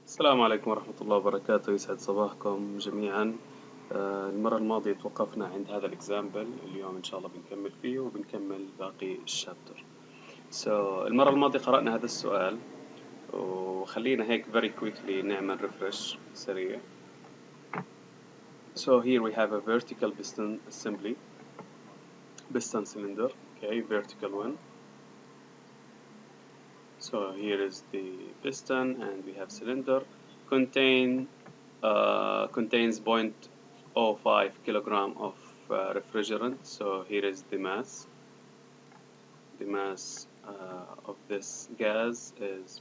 السلام عليكم ورحمة الله وبركاته. يسعد صباحكم جميعا. المرة الماضية توقفنا عند هذا الإكزامبل. اليوم إن شاء الله بنكمل فيه وبنكمل باقي الشابتر. المرة الماضية قرأنا هذا السؤال وخلينا هيك very quickly نعمل refresh سريع. So here we have a vertical piston assembly, piston cylinder, okay, vertical one. So here is the piston and we have cylinder contains 0.05 kilogram of refrigerant. So here is the mass. The mass of this gas is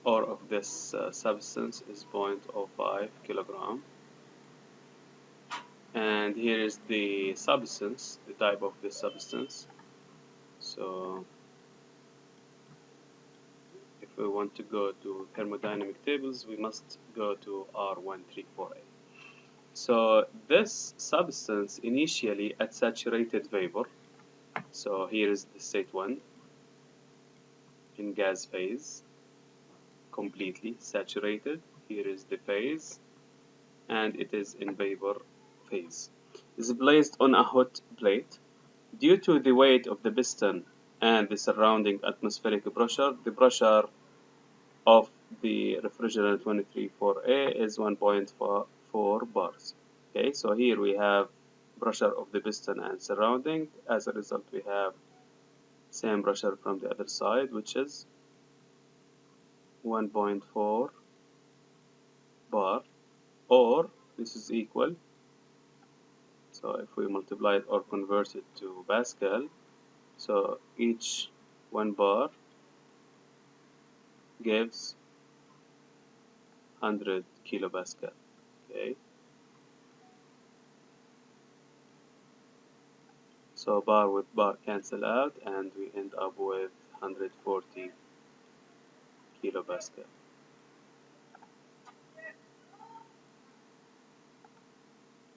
of this substance is 0.05 kilogram. And here is the substance, the type of this substance. So if we want to go to thermodynamic tables, we must go to R134A. So this substance initially at saturated vapor. So here is the state 1 in gas phase, completely saturated. Here is the phase, and it is in vapor phase. It is placed on a hot plate. Due to the weight of the piston and the surrounding atmospheric pressure, the pressure of the refrigerant 134A is 1.4 bars. Okay, so here we have pressure of the piston and surrounding. As a result, we have same pressure from the other side, which is 1.4 bar, or this is equal. So if we multiply it or convert it to Pascal, so each 1 bar gives 100 kilopascal. Okay. So bar with bar cancel out, and we end up with 140 kilopascal.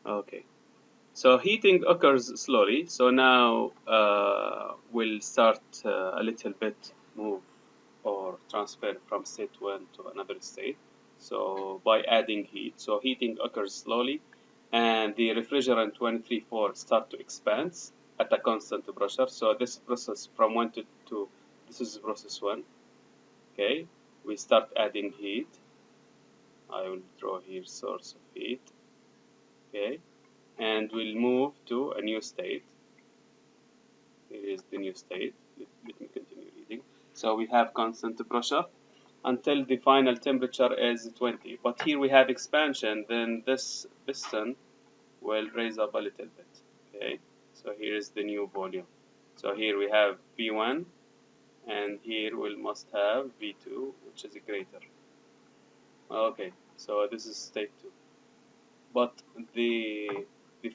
Okay. So heating occurs slowly. So now we'll start a little bit move or transfer from state 1 to another state. So by adding heat. So heating occurs slowly, and the refrigerant 134 start to expand at a constant pressure. So this process from 1 to 2, this is process 1. Okay, we start adding heat. I will draw here source of heat. Okay, and we'll move to a new state. Here is the new state. Let me continue reading. So we have constant pressure until the final temperature is 20. But here we have expansion, then this piston will raise up a little bit. Okay, so here is the new volume. So here we have V1, and here we must have V2, which is greater. Okay, so this is state 2. But the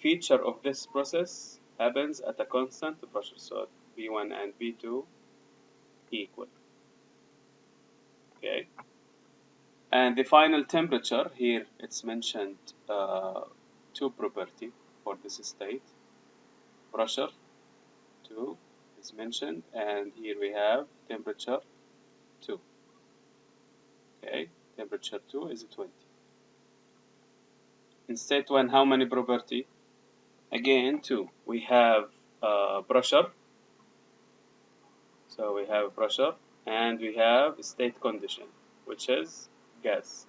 feature of this process happens at a constant pressure. So V1 and V2 equal. Okay. And the final temperature, here it's mentioned two property for this state. Pressure 2 is mentioned, and here we have temperature 2. Okay, temperature 2 is 20. In state 1, how many property? Again, 2. We have pressure. So we have pressure, and we have state condition, which is gas,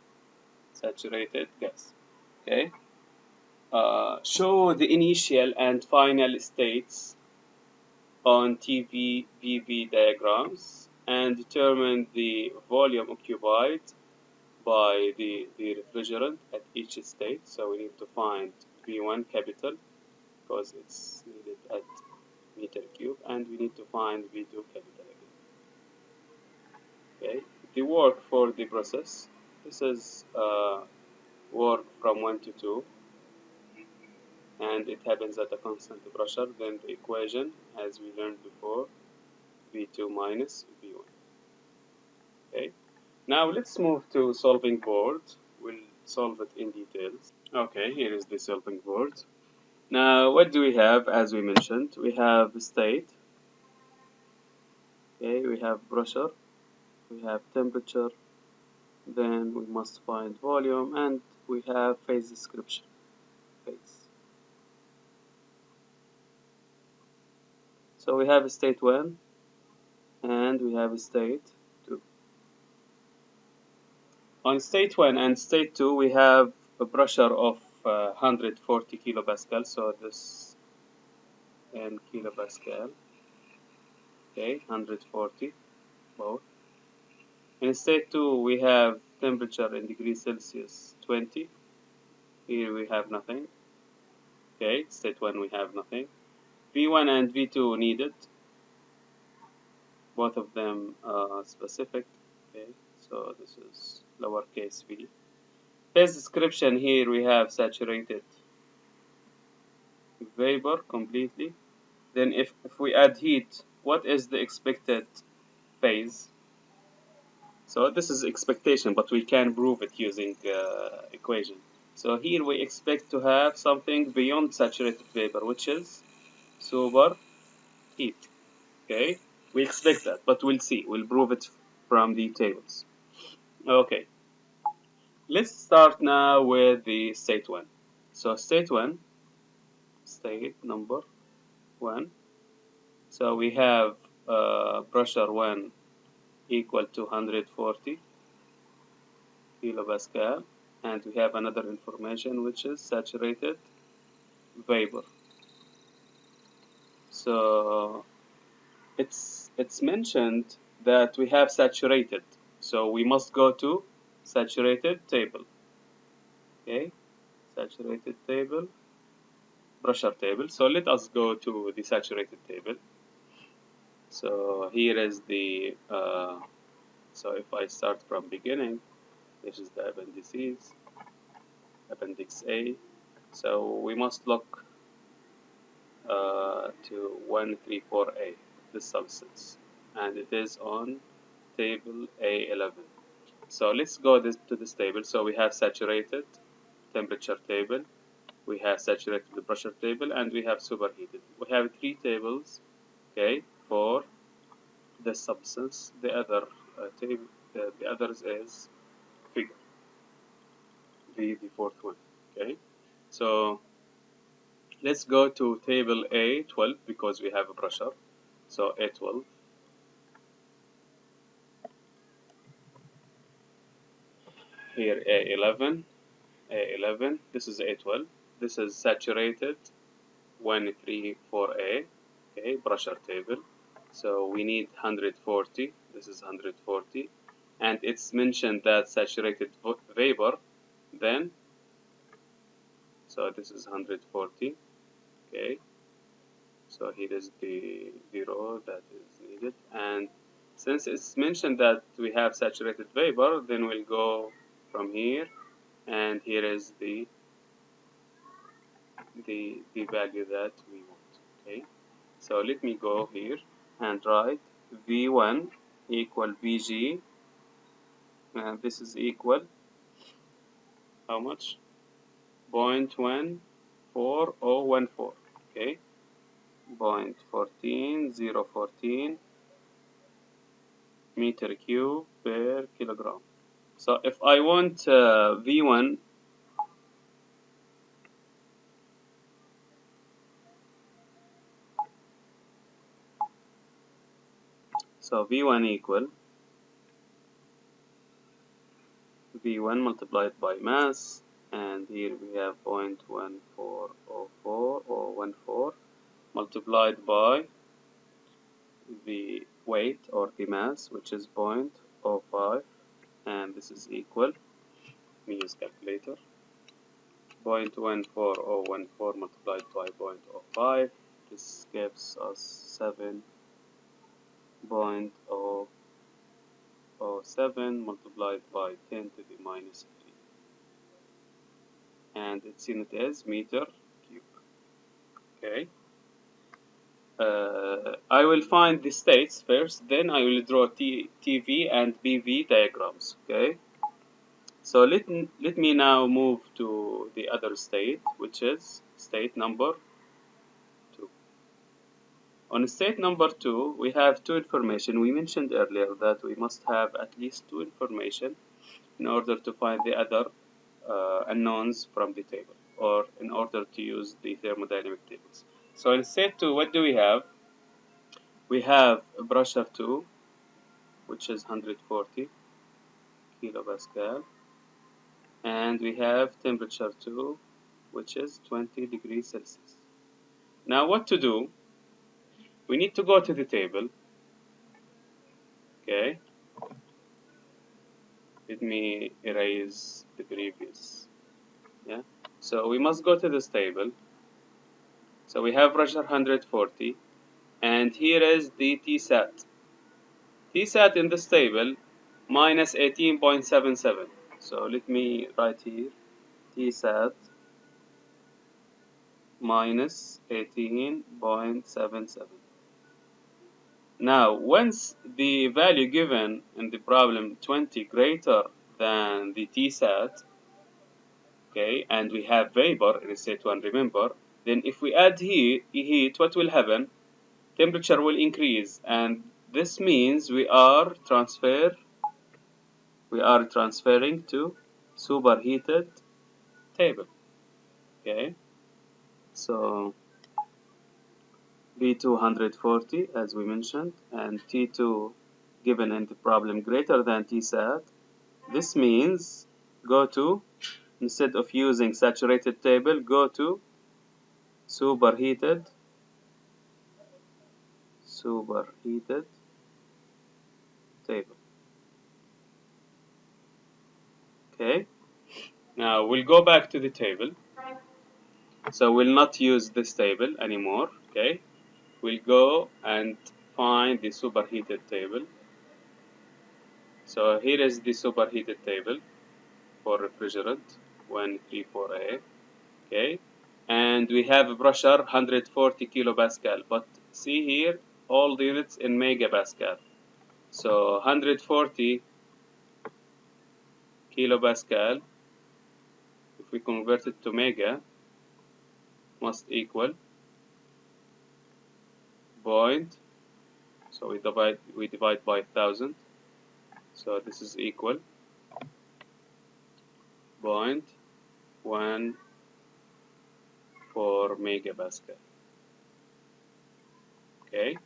saturated gas. Okay. Show the initial and final states on TVPV diagrams and determine the volume occupied by the refrigerant at each state. So we need to find V1 capital because it's needed at meter cube, and we need to find V2 capital again. Okay, the work for the process. This is work from 1 to 2. And it happens at a constant pressure. Then the equation, as we learned before, V2 minus V1. Okay. Now let's move to solving board. We'll solve it in details. Okay, here is the solving board. Now what do we have? As we mentioned, we have state. Okay, we have pressure. We have temperature. Then we must find volume, and we have phase description. Phase. So we have state 1 and we have state 2. On state 1 and state 2 we have a pressure of 140 kilopascal, so this in kilopascal, okay, 140 both. In state 2 we have temperature in degrees Celsius 20, here we have nothing, okay, state 1 we have nothing. V1 and V2 needed, both of them specific, okay, so this is lowercase v. Phase description, here we have saturated vapor completely. Then if we add heat, what is the expected phase? So this is expectation, but we can prove it using equation. So here we expect to have something beyond saturated vapor, which is super heat. Okay, we expect that, but we'll see. We'll prove it from the tables. Okay, let's start now with the state 1. So state 1, state number 1. So we have pressure 1 equal to 140 kilopascal, and we have another information which is saturated vapor. So it's mentioned that we have saturated, so we must go to saturated table. Okay, saturated table, pressure table. So let us go to the saturated table. So here is the so if I start from beginning, this is the appendices, appendix A. So we must look to 134A, this substance, and it is on table A11. So let's go to this table. So we have saturated temperature table, we have saturated pressure table, and we have superheated. We have three tables, okay, for the substance. The other table, the others is figure, the fourth one, okay. So let's go to table A12 because we have a pressure. So A12. Here A11, A11. This is A12. This is saturated 134A. Okay, pressure table. So we need 140. This is 140, and it's mentioned that saturated vapor. Then, so this is 140. Okay. So here is the row that is needed, and since it's mentioned that we have saturated vapor, then we'll go from here, and here is the value that we want. Okay, so let me go here and write V1 equal Vg, and this is equal how much? 0.14014. Okay, 0.14014 meter cube per kilogram. So if I want V1, so V1 equal V1 multiplied by mass, and here we have 0.1404 or 14 multiplied by the weight or the mass, which is 0.05, and this is equal, let me use calculator, 0.14014 multiplied by 0.05, this gives us 7.007 multiplied by 10 to the minus 3, and its unit is meter cube. Okay. I will find the states first, then I will draw TV and BV diagrams. Okay. So let me now move to the other state, which is state number 2. On state number 2, we have two information. We mentioned earlier that we must have at least two information. in order to find the other unknowns from the table, or in order to use the thermodynamic tables. So in set 2, what do we have? We have pressure 2, which is 140 kilopascal, and we have temperature 2, which is 20 degrees Celsius. Now what to do? We need to go to the table. Okay, let me erase the previous. Yeah, so we must go to this table. So we have pressure 140, and here is the Tsat. Tsat in this table minus 18.77. So let me write here Tsat minus 18.77. Now, once the value given in the problem 20 greater than the Tsat, okay, and we have vapor in state 1, remember, then if we add heat, what will happen? Temperature will increase, and this means we are transferring to superheated table. Okay, so B2 140 as we mentioned, and T2 given in the problem greater than Tsat. This means go to, instead of using saturated table, go to superheated table. Okay, now we'll go back to the table. So we'll not use this table anymore. Okay, we'll go and find the superheated table. So here is the superheated table for refrigerant 134A. Okay, and we have pressure 140 kilopascal, but see here all the units in megapascal. So 140 kilopascal, if we convert it to mega, must equal point. So we divide by 1000. So this is equal 0.14 megapascal. Okay,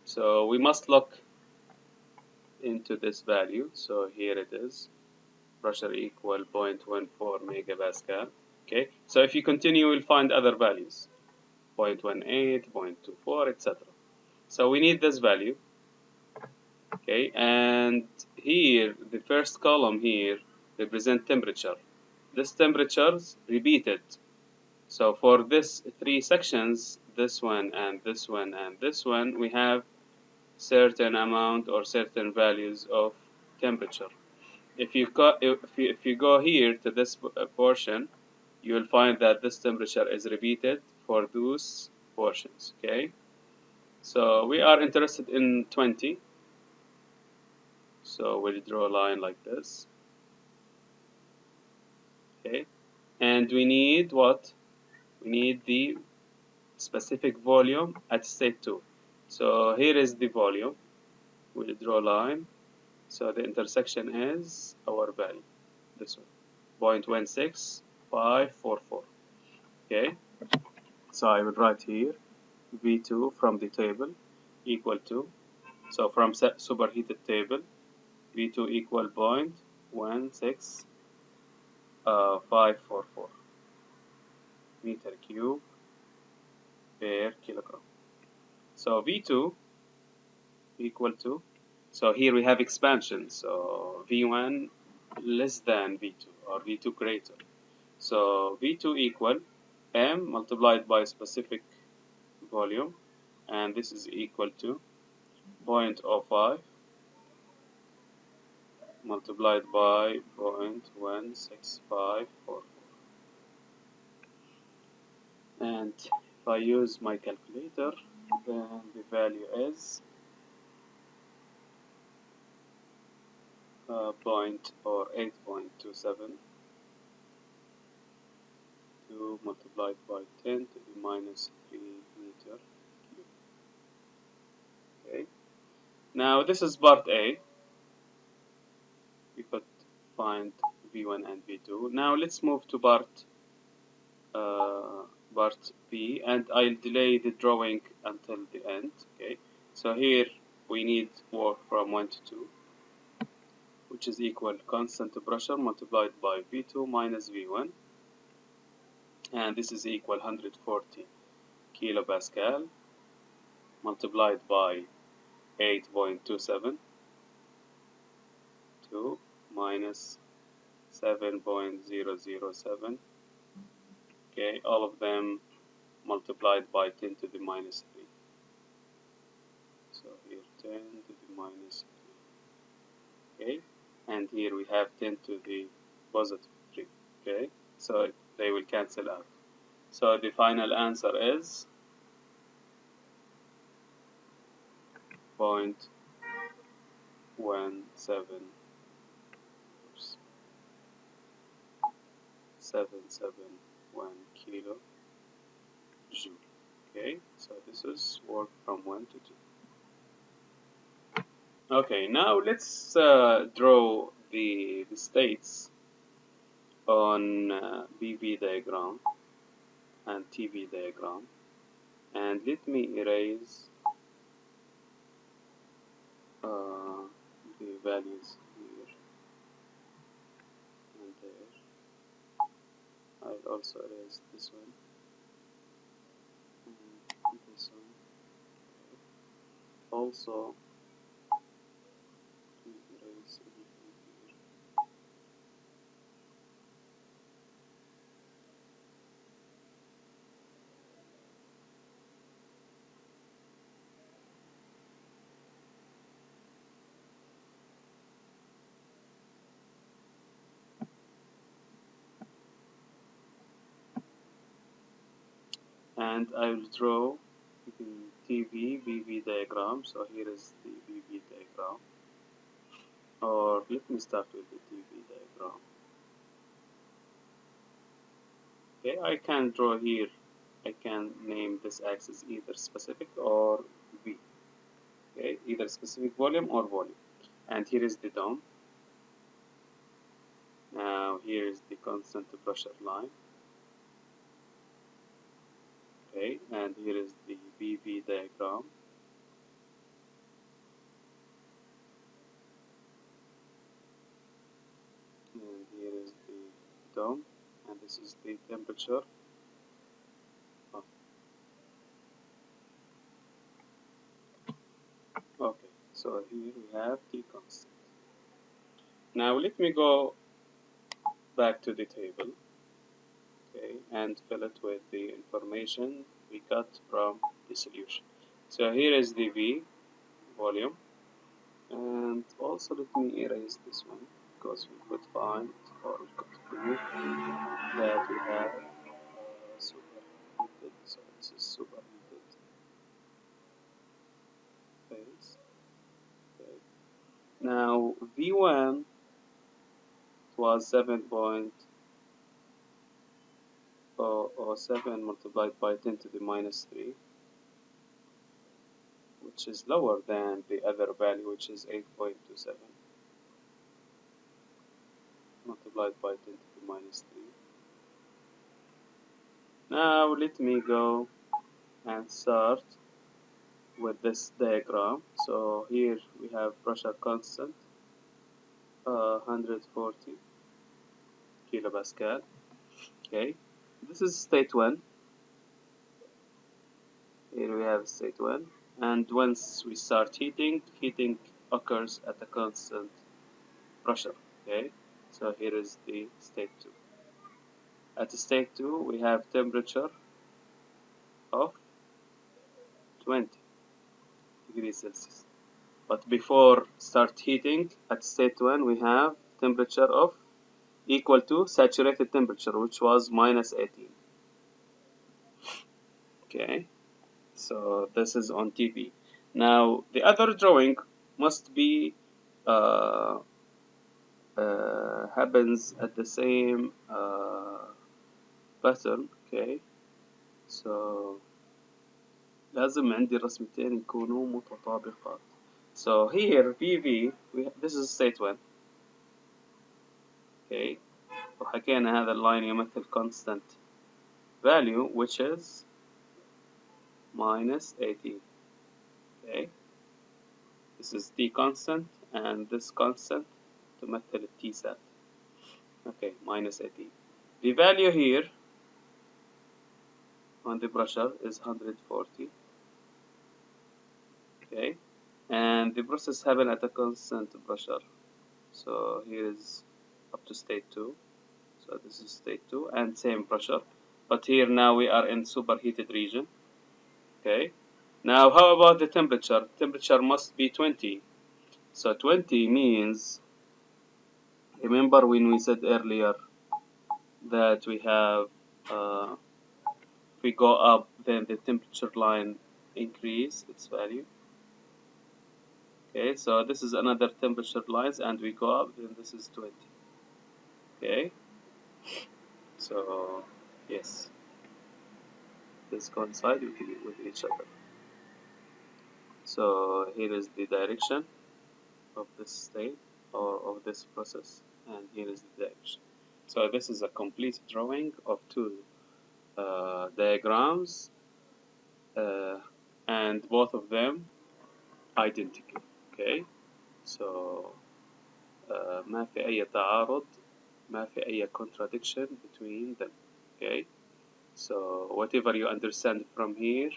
so we must look into this value. So here it is, pressure equal 0.14 megapascal. Okay, so if you continue, you'll find other values, 0.18, 0.24, etc. So we need this value. Okay, and here the first column here represent temperature. This temperature's repeated. So for this 3 sections, this one and this one and this one, we have certain amount or certain values of temperature. If you go here to this portion, you will find that this temperature is repeated for those portions. Okay, so we are interested in 20. So we'll draw a line like this. Okay, and we need what? We need the specific volume at state 2. So here is the volume. We'll draw a line. So the intersection is our value, this one, 0.16544. Okay, so I will write here V2 from the table equal to, so from superheated table, V2 equal 0.16544 meter cube per kilogram. So V2 equal to, so here we have expansion, so V1 less than V2 or V2 greater. So V2 equal M multiplied by specific volume, and this is equal to 0.05 multiplied by 0.16544. And if I use my calculator, then the value is point or 8.27 multiplied by 10 to the minus 3 meter cube. Okay. Now this is part A. We put find V1 and V2. Now let's move to part B, and I'll delay the drawing until the end. Okay, so here we need work from 1 to 2, which is equal constant pressure multiplied by V2 minus V1, and this is equal 140 kilopascal multiplied by 8.27 to minus 7.007. Okay, all of them multiplied by 10 to the minus 3. So here 10 to the minus 3. Okay, and here we have 10 to the positive 3. Okay, so they will cancel out. So the final answer is 0.17 771 kilo joule. Okay, so this is work from 1 to 2. Okay, now let's draw the states on BV diagram and TV diagram, and let me erase the values here and there. I'll also erase this one and this one. Also, erase everything here. And I will draw the TV BV diagram. So here is the BV diagram, or let me start with the TV diagram. Okay, I can draw here. I can name this axis either specific or V. Okay, either specific volume or volume. And here is the dome. Now here is the constant pressure line. Okay, and here is the BV diagram. And here is the dome, and this is the temperature. Okay, so here we have the constant. Now let me go back to the table, okay, and fill it with the information we got from the solution. So here is the V volume, and also let me erase this one because we could find or we could prove that we have superheated. So this is superheated phase. Okay. Now V1 was 7.007 multiplied by 10 to the minus 3, which is lower than the other value, which is 8.27 multiplied by 10 to the minus 3. Now let me go and start with this diagram. So here we have pressure constant, 140 kilopascal. Okay, this is state 1. Here we have state 1, and once we start heating occurs at a constant pressure. Okay, so here is the state 2. At state 2 we have temperature of 20 degrees Celsius, but before start heating at state 1 we have temperature of equal to saturated temperature, which was minus 18. Okay, so this is on TV. Now the other drawing must be happens at the same pattern. Okay, so لازم عندي الرسمتين يكونوا متطابقات. So here PV, this is state 1. اوكي. وحكينا هذا اللاين يمثل constant value which is minus 18. okay, this is t constant and this constant تمثل t sat. okay, minus 18. the value here on the pressure is 140. okay, and the process happen at a constant pressure. So here is up to state 2. So this is state 2 and same pressure. But here now we are in superheated region. Okay. Now how about the temperature? Temperature must be 20. So 20 means, remember when we said earlier that we have, if we go up then the temperature line increase its value. Okay, so this is another temperature lines and we go up then this is 20. Okay, so yes, this coincide with each other. So here is the direction of this state or of this process, and here is the direction. So this is a complete drawing of two diagrams, and both of them identical. Okay, so ما في أي تعارض، ما في أي contradiction between them. Okay, so whatever you understand from here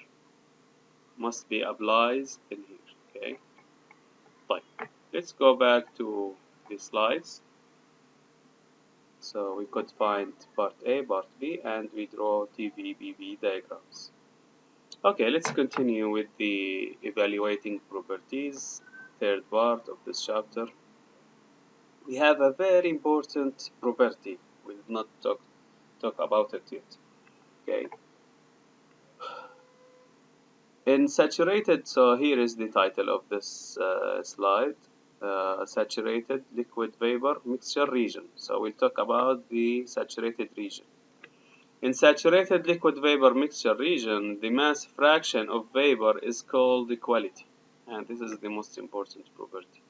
must be applied in here. Okay, طيب, let's go back to the slides. So we could find part A, part B, and we draw TVBB diagrams. Okay, let's continue with the evaluating properties, third part of this chapter. We have a very important property. We did not talk about it yet. Okay. In saturated, so here is the title of this slide. Saturated liquid vapor mixture region. So we'll talk about the saturated region. In saturated liquid vapor mixture region, the mass fraction of vapor is called equality, and this is the most important property.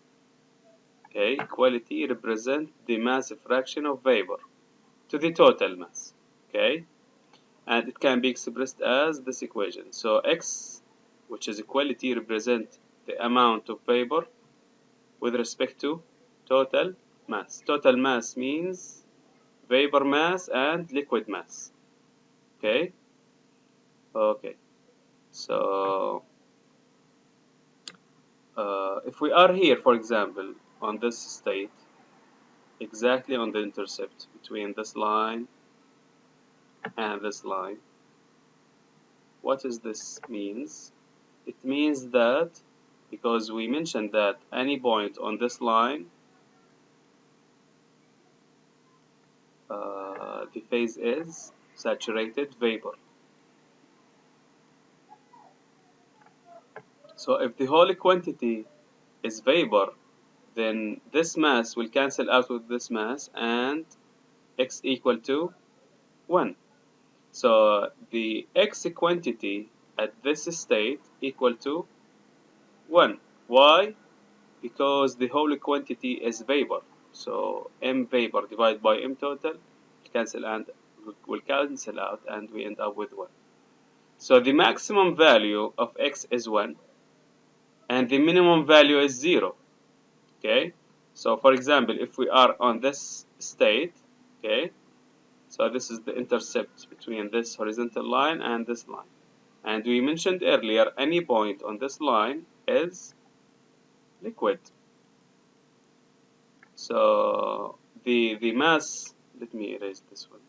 Okay, equality represents the mass fraction of vapor to the total mass. Okay, and it can be expressed as this equation. So X, which is equality, represents the amount of vapor with respect to total mass. Total mass means vapor mass and liquid mass. Okay. Okay. So if we are here, for example, on this state, exactly on the intercept between this line and this line, what does this means? It means that, because we mentioned that any point on this line, the phase is saturated vapor. So if the whole quantity is vapor, then this mass will cancel out with this mass and X equal to 1. So the X quantity at this state equal to 1. Why? Because the whole quantity is vapor. So M vapor divided by M total will cancel out and we end up with 1. So the maximum value of X is 1 and the minimum value is 0. Okay, so for example, if we are on this state, okay, so this is the intercept between this horizontal line and this line, and we mentioned earlier any point on this line is liquid. So the mass, let me erase this one.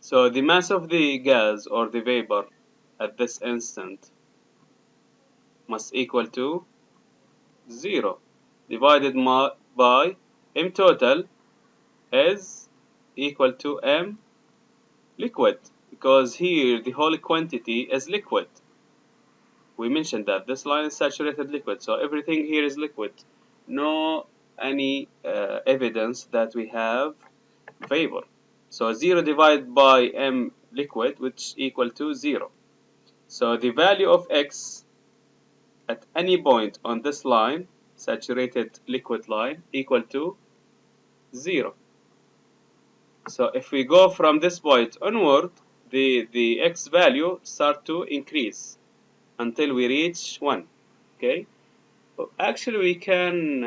So the mass of the gas or the vapor at this instant must equal to 0 divided by M total is equal to M liquid, because here the whole quantity is liquid. We mentioned that this line is saturated liquid, so everything here is liquid. No any evidence that we have vapor. So 0 divided by M liquid, which equal to 0. So the value of X at any point on this line, saturated liquid line, equal to 0. So if we go from this point onward, the x value start to increase until we reach 1. Okay. Actually, we can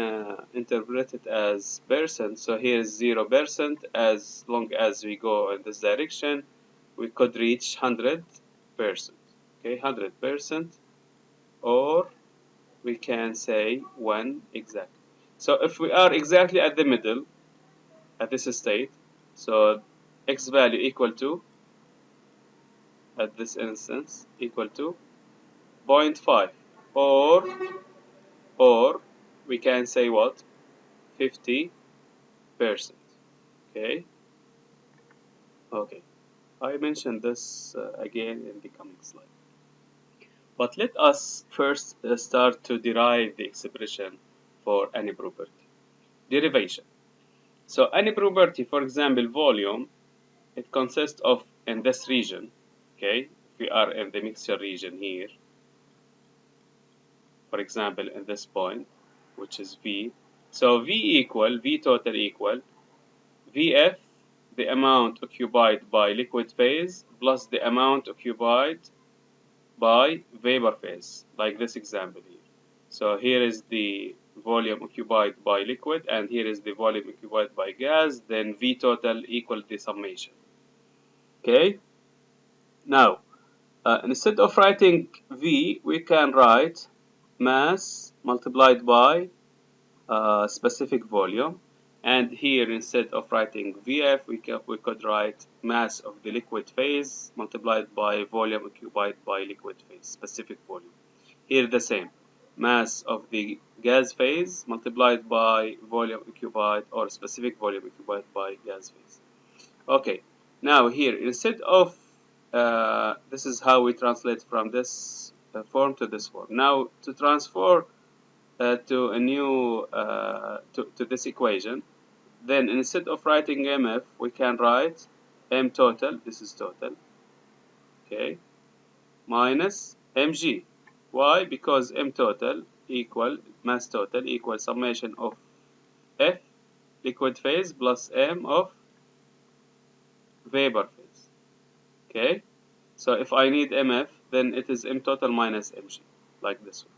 interpret it as percent. So here is 0%. As long as we go in this direction, we could reach 100%. Okay, 100%, or we can say 1 exactly. So if we are exactly at the middle, at this state, so x value equal to, at this instance, equal to 0.5, or we can say what? 50%. Okay. Okay. I mentioned this again in the coming slide. But let us first start to derive the expression for any property. Derivation. So any property, for example, volume, it consists of, in this region, okay, if we are in the mixture region here, for example, in this point, which is V. So V total equal Vf, the amount occupied by liquid phase, plus the amount occupied by vapor phase, like this example here. So here is the volume occupied by liquid, and here is the volume occupied by gas, then V total equal the summation. Okay? Now, instead of writing V, we can write mass multiplied by specific volume. And here, instead of writing Vf, we could write mass of the liquid phase multiplied by volume occupied by liquid phase, specific volume. Here the same, mass of the gas phase multiplied by volume occupied, or specific volume occupied by gas phase. Okay, now here, instead of, this is how we translate from this form to this form. Now, to transfer to a new to this equation, then instead of writing mf, we can write m total, this is total, okay, minus mg. Why? Because m total equal mass total equal summation of f liquid phase plus m of vapor phase. Okay, so if I need mf, then it is m total minus mg, like this one.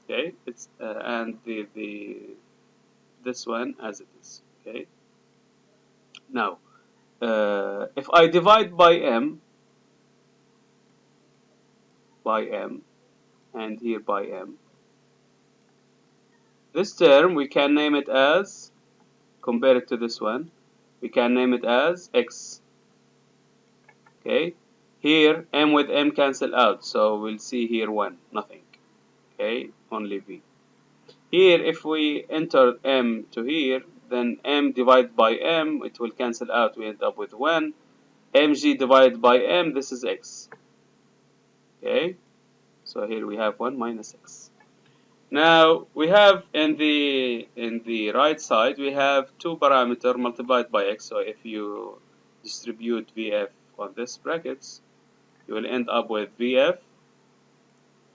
Okay, it's and the this one as it is. Okay, now if I divide by m, and here by m, this term we can name it as, compare it to this one, we can name it as x. Okay, here m with m cancel out, so we'll see here 1, nothing. Okay, only v. Here, if we enter m to here, then m divided by m, it will cancel out, we end up with 1. mg divided by m, this is x. Okay, so here we have 1 minus x. Now we have in the right side, we have 2 parameter multiplied by x. So if you distribute vf on this brackets, you will end up with vf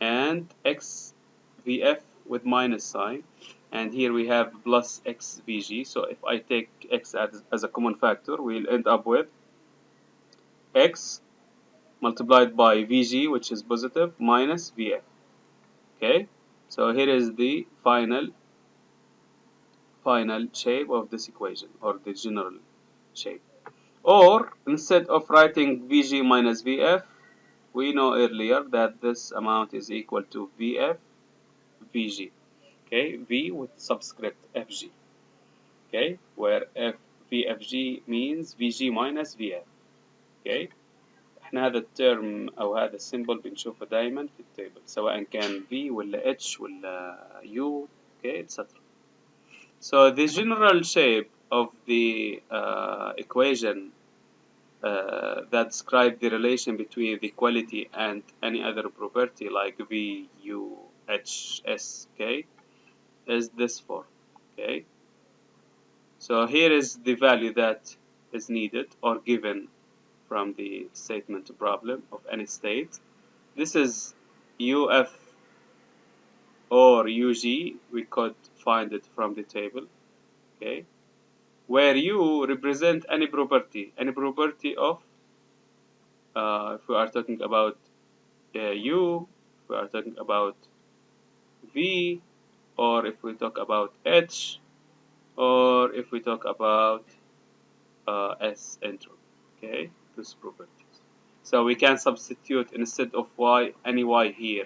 and x vf with minus sign, and here we have plus x vg. So if I take x as a common factor, we'll end up with x multiplied by vg, which is positive, minus vf. Okay, so here is the final shape of this equation, or the general shape. Or instead of writing Vg minus Vf, we know earlier that this amount is equal to Vf Vg. Okay, V with subscript Fg. Okay, where F VFG means Vg minus Vf. Okay، احنا هذا الترم او هذا السيمبل بنشوفه دائما في التيبل، سواء كان V ولا H ولا U. Okay, etc. So the general shape of the equation that describe the relation between the quality and any other property like V, U, H, S, K, is this form. Okay, so here is the value that is needed or given from the statement problem of any state. This is UF or UG, we could find it from the table, okay, where U represent any property of, if we are talking about U, if we are talking about V, or if we talk about H, or if we talk about S entropy, okay, those properties. So we can substitute instead of Y, any Y here,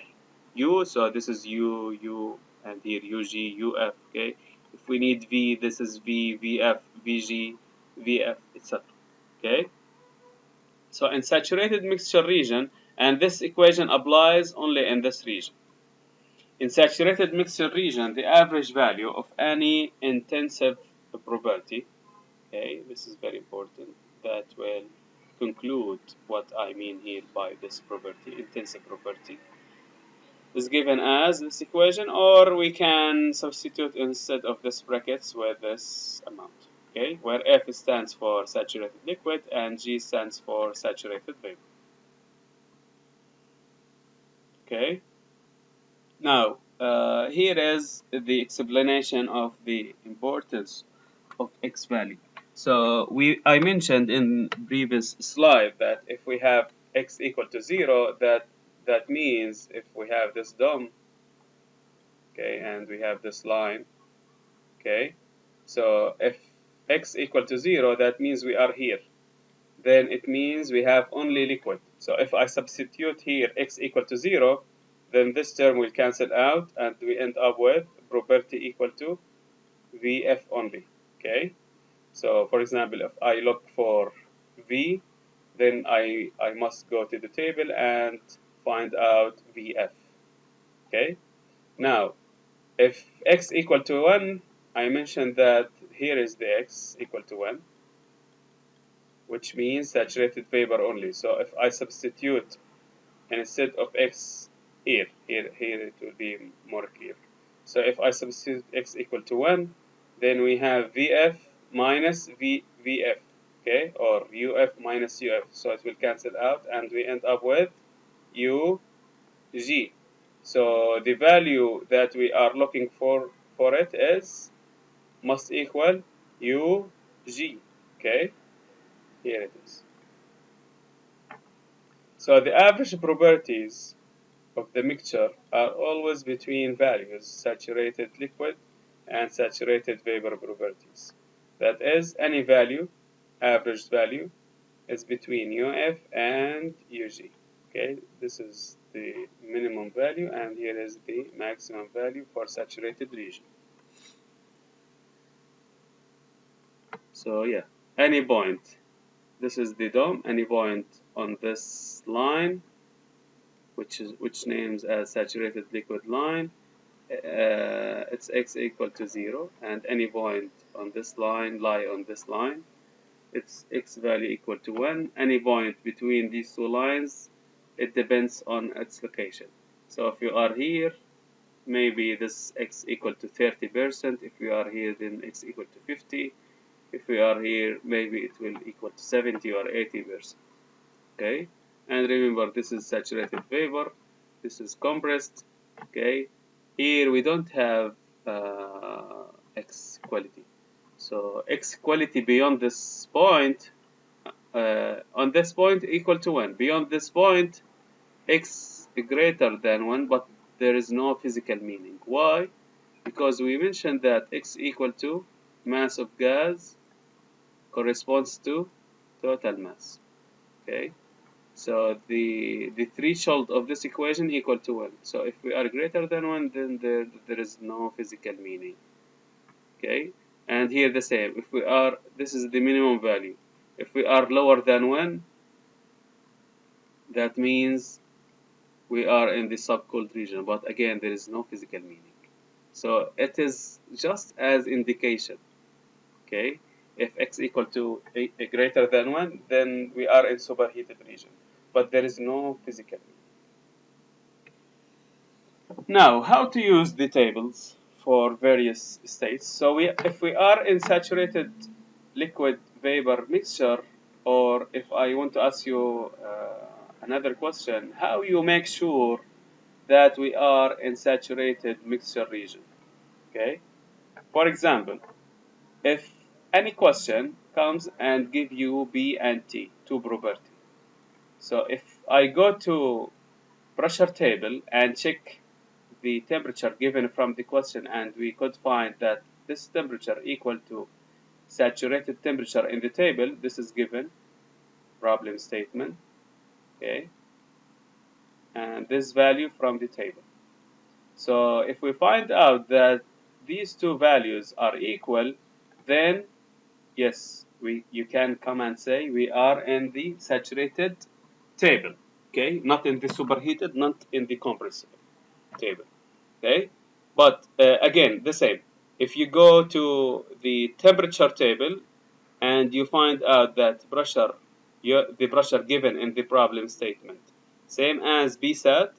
U, so this is U, and here UG, UF, okay. If we need V, this is V, VF, VG, VF, etc. Okay. So in saturated mixture region, and this equation applies only in this region. In saturated mixture region, the average value of any intensive property, okay, this is very important, that will conclude what I mean here by this property, intensive property, is given as this equation, or we can substitute instead of this brackets with this amount, okay, where F stands for saturated liquid and G stands for saturated vapor. Okay. Now, here is the explanation of the importance of X value. So I mentioned in previous slide that if we have X equal to 0, that means if we have this DOM, okay, and we have this line, okay, so if X equal to 0, that means we are here. Then it means we have only liquid. So if I substitute here X equal to 0, then this term will cancel out and we end up with property equal to VF only, okay? So for example, if I look for V, then I must go to the table and find out VF, okay? Now, if X equal to 1, I mentioned that here is the X equal to 1, which means saturated vapor only. So if I substitute instead of X here it will be more clear. So if I substitute X equal to 1, then we have VF minus VF, okay, or UF minus UF. So it will cancel out and we end up with UG. So the value that we are looking for it is must equal UG, okay, here it is. So the average properties of the mixture are always between values saturated liquid and saturated vapor properties. That is, any value, average value, is between UF and UG. Okay, this is the minimum value, and here is the maximum value for saturated region. So yeah, any point. This is the DOM. Any point on this line, which names as saturated liquid line, it's X equal to 0, and any point on this line lie on this line, its X value equal to 1. Any point between these two lines, it depends on its location. So if you are here, maybe this X equal to 30%. If you are here, then X equal to 50. If we are here, maybe it will equal to 70 or 80%. Okay, and remember, this is saturated vapor, this is compressed. Okay, here we don't have X quality. So X quality beyond this point, on this point equal to 1. Beyond this point, X greater than 1, but there is no physical meaning. Why? Because we mentioned that X equal to mass of gas corresponds to total mass. Okay, so the threshold of this equation equal to 1. So if we are greater than 1, then there is no physical meaning. Okay, and here the same. If we are, this is the minimum value. If we are lower than 1, that means we are in the subcooled region. But again, there is no physical meaning. So it is just as indication. Okay, if X equal to a greater than 1, then we are in superheated region. But there is no physical meaning. Now, how to use the tables for various states. So if we are in saturated liquid vapor mixture, or if I want to ask you another question, how you make sure that we are in saturated mixture region. Okay. For example, if any question comes and give you B and T, two property. So if I go to pressure table and check the temperature given from the question, and we could find that this temperature equal to saturated temperature in the table, this is given problem statement, okay, and this value from the table. So if we find out that these two values are equal, then yes, you can come and say we are in the saturated table, okay, not in the superheated, not in the compressible table, okay. But again, the same. If you go to the temperature table and you find out that the pressure given in the problem statement, same as BSAT,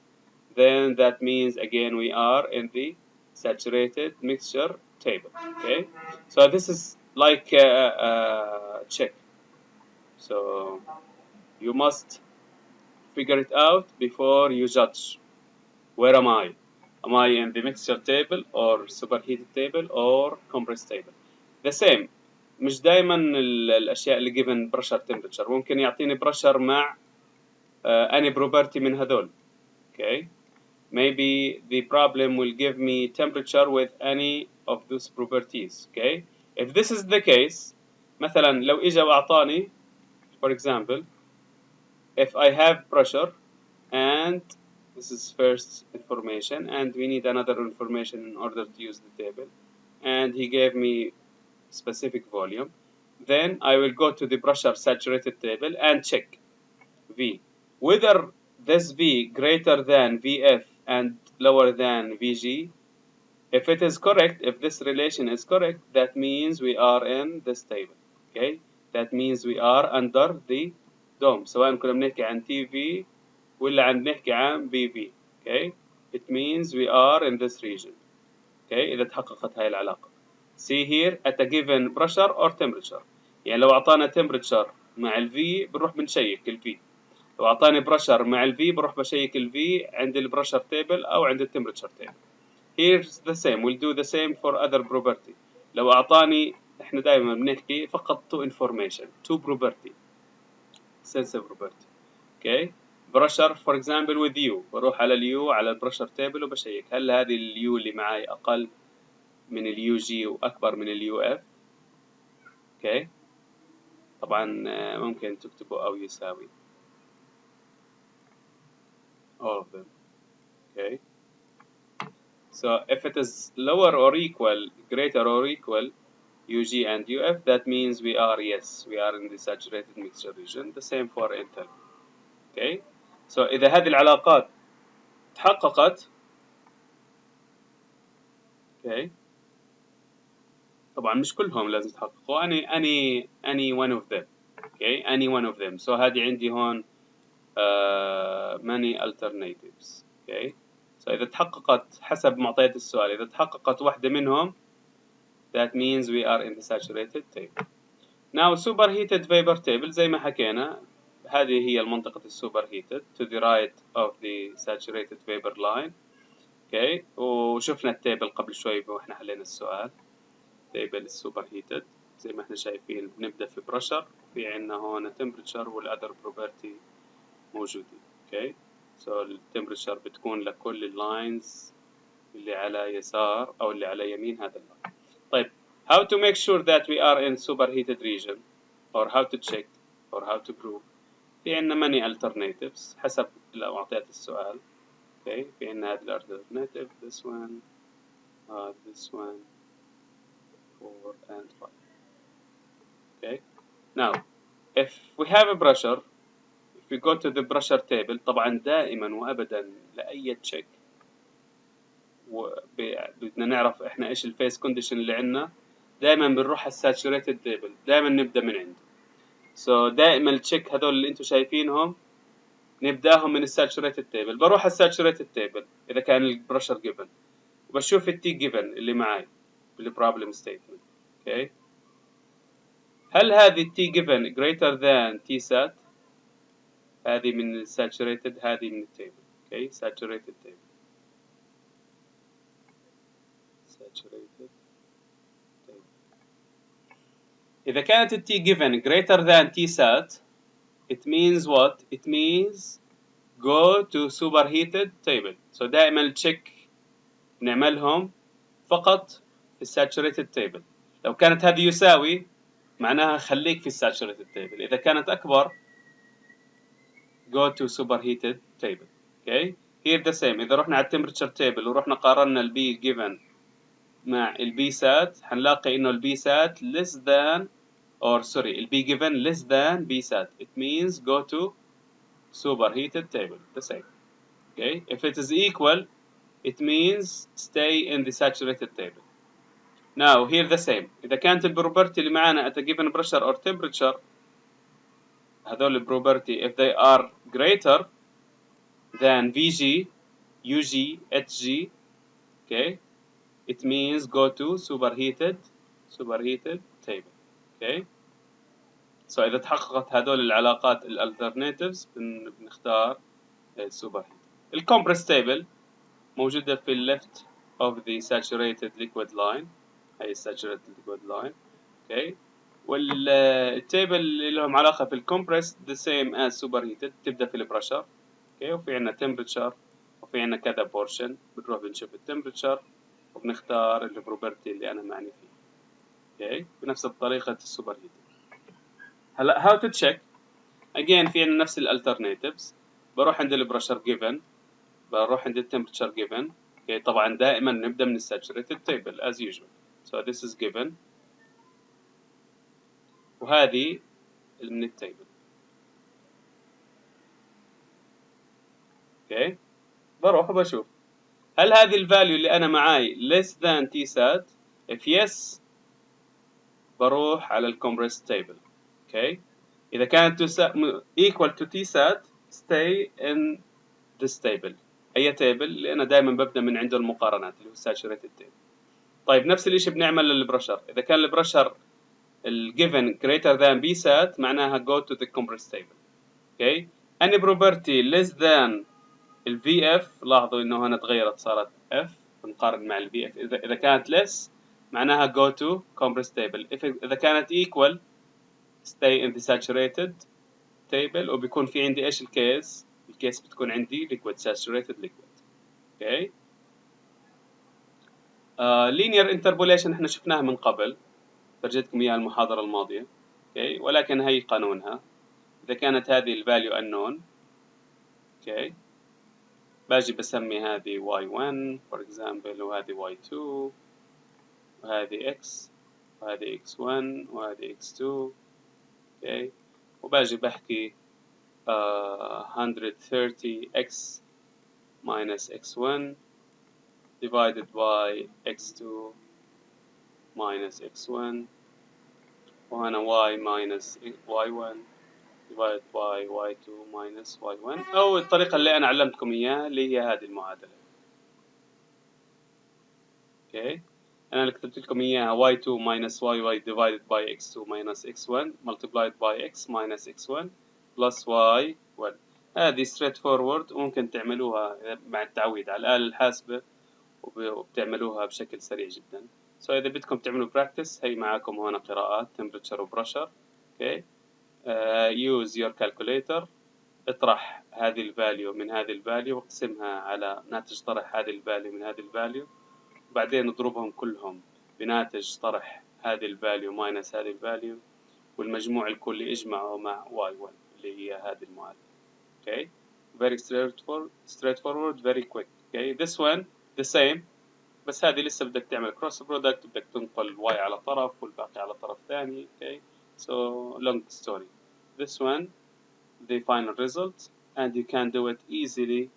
then that means again we are in the saturated mixture table. Okay, so this is like a check. So you must figure it out before you judge. Where am I? Am I in the mixture table or superheated table or compressed table? The same. مش دائما الاشياء اللي given pressure temperature ممكن يعطيني pressure مع any property من هذول. Okay. Maybe the problem will give me temperature with any of those properties. Okay. If this is the case, مثلا لو إجا وأعطاني, for example, if I have pressure and this is first information and we need another information in order to use the table, and he gave me specific volume, then I will go to the pressure saturated table and check V, whether this V greater than Vf and lower than Vg. If it is correct, if this relation is correct, that means we are in this table. Okay, that means we are under the dome. سواء كنا بنحكي عن TV ولا عم نحكي عن BV. Okay, it means we are in this region. Okay, إذا تحققت هاي العلاقة. See here at a given pressure or temperature. يعني لو أعطانا temperature مع ال V بنروح بنشيك ال V. لو أعطاني pressure مع ال V بروح بشيك ال V عند ال pressure table أو عند ال temperature table. Here's the same. We'll do the same for other property. لو أعطاني إحنا دائما بنحكي فقط two information, two property, sensitive property. Okay. Pressure for example with U. بروح على اليو على البريشر تيبل وبشيك هل هذه اليو اللي معي أقل من اليو جي وأكبر من اليو اف. Okay. طبعا ممكن تكتبوا أو يساوي all of them. Okay. So if it is lower or equal, greater or equal UG and UF, that means we are, yes, we are in the saturated mixture region. The same for enthalpy. Okay. So إذا هذه العلاقات تحققت، okay. طبعا مش كلهم لازم يتحققوا. any one of them. Okay. Any one of them. So هذه عندي هون many alternatives. Okay. So إذا تحققت حسب معطيات السؤال، إذا تحققت واحدة منهم, that means we are in the saturated table. Now superheated vapor table زي ما حكينا هذه هي المنطقة superheated to the right of the saturated vapor line. Okay. وشفنا التيبل قبل شوي واحنا حلينا السؤال. تيبل superheated زي ما احنا شايفين بنبدأ في pressure في عنا هون temperature والother property موجودين. Okay. So temperature بتكون لكل lines اللي على يسار أو اللي على يمين هذا اللاين. طيب how to make sure that we are in superheated region or how to check or how to prove. في عنا many alternatives حسب معطيات السؤال. Okay. في عنا هذا alternative, this one, this one, 4 and 5. Okay. Now if we have a pressure, if we go to the pressure table, طبعا دائما وأبدا لأي check بدنا نعرف احنا ايش الفيس كونديشن اللي عندنا، دائما بنروح على الساتوريتد تيبل، دائما نبدا من عنده. سو دائما التشيك هذول اللي انتم شايفينهم نبداهم من الساتوريتد تيبل. بروح على الساتوريتد تيبل اذا كان البريشر جيفن وبشوف التي جيفن اللي معي بالبروبلم ستيتمنت. اوكي. هل هذه التي جيفن greater than تي سات؟ هذه من الساتوريتد، هذه من التيبل. اوكي. ساتوريتد تيبل. إذا كانت ال T given greater than T sat it means what? It means go to superheated table. So دائما التشيك نعملهم فقط في saturated table. لو كانت هذه يساوي معناها خليك في saturated table. إذا كانت أكبر go to superheated table. Okay. Here the same. إذا رحنا على temperature table ورحنا قارنا ال B given مع ال B sat حنلاقي إنه ال B sat less than or sorry ال B given less than B sat. It means go to superheated table. The same. Okay. If it is equal, it means stay in the saturated table. Now here the same. إذا كانت ال property اللي معانا at a given pressure or temperature هذول ال property if they are greater than VG, UG, HG, okay, it means go to superheated table. Okay. So إذا تحققت هذول العلاقات ال alternatives بنختار superheated. ال compressed table موجودة في ال left of the saturated liquid line. هي saturated liquid line. Okay. والتيبل اللي لهم علاقة في الكمبرس the same as superheated تبدأ في البريشر. Okay. وفي عنا temperature وفي عنا كذا portion بنروح بنشوف التمبرتشر وبنختار البروبرتي اللي أنا معني فيه. Okay. بنفس الطريقة السوبرهيتد. هلا how to check again في عنا نفس الالترناتيفز. بروح عند البريشر given بروح عند التمبرتشر given. Okay. طبعا دائما نبدأ من الساتوريتد table as usual. So this is given وهذه من التيبل. اوكي بروح وبشوف هل هذه الفاليو اللي انا معاي less than T sat. if yes بروح على الكمبرس تيبل. اوكي اذا كانت equal to T sat stay in this table. اي تيبل اللي انا دائما ببدا من عنده المقارنات اللي هو saturated table. طيب نفس الشيء بنعمل للبرشر. اذا كان البرشر given greater than B sat معناها go to the compressed table. اوكي any property less than ال VF لاحظوا انه هنا تغيرت صارت F بنقارن مع ال VF. اذا كانت less معناها go to compressed table. اذا كانت equal stay in the saturated table وبيكون في عندي ايش الكيس بتكون عندي liquid saturated liquid. اوكي linear interpolation احنا شفناها من قبل فرجيتكم اياها المحاضرة الماضية. اوكي ولكن هي قانونها اذا كانت هذه الفاليو unknown. اوكي باجي بسمي هذه y1 for example وهذه y2 وهذه x وهذه x1 وهذه x2. okay. وباجي بحكي 130x minus x1 divided by x2 minus x1 وهنا y minus y1 divided by y2 minus y1 أو الطريقة اللي أنا علمتكم إياها اللي هي هذه المعادلة. okay. أنا اللي كتبت لكم إياها y2 minus yy divided by x2 minus x1 multiplied by x minus x1 plus y1. هذه straight forward وممكن تعملوها مع التعويد على الآلة الحاسبة وبتعملوها بشكل سريع جدا. so إذا بدكم تعملوا practice هي معاكم هنا قراءات temperature و pressure. okay. use your calculator اطرح هذه الفاليو من هذه الفاليو واقسمها على ناتج طرح هذه الفاليو من هذه الفاليو وبعدين نضربهم كلهم بناتج طرح هذه الفاليو ماينس هذه الفاليو والمجموع الكلي اجمعه مع y1 اللي هي هذه المعادلة. okay. very straightforward very quick. okay. this one the same بس هذه لسه بدك تعمل cross product بدك تنقل y على طرف والباقي على طرف ثاني. okay. so long story. this one the final result and you can do it easily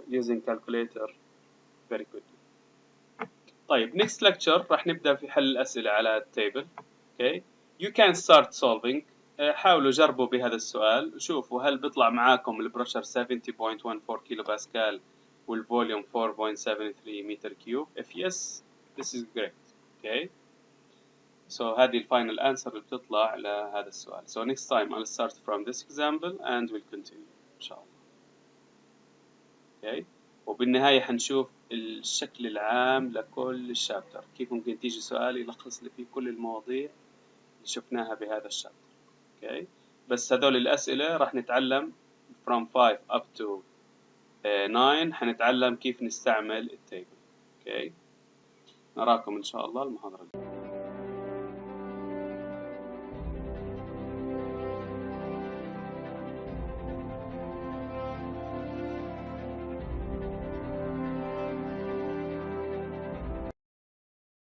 using calculator very quickly. طيب next lecture راح نبدأ في حل الأسئلة على التيبل. okay. you can start solving. حاولوا جربوا بهذا السؤال وشوفوا هل بيطلع معاكم البريشر 70.14 كيلو باسكال والفوليوم 4.73 متر كيوب. if yes this is great. okay. so هذه الفاينل answer اللي بتطلع لهذا السؤال. so next time I'll start from this example and we'll continue إن شاء الله. okay. وبالنهاية حنشوف الشكل العام لكل الشابتر كيف ممكن تيجي سؤال يلخص لي فيه كل المواضيع شفناها بهذا الشابتر. اوكي، بس هذول الأسئلة راح نتعلم from 5 up to 9 حنتعلم كيف نستعمل التيبل. اوكي، نراكم إن شاء الله المحاضرة الجاية.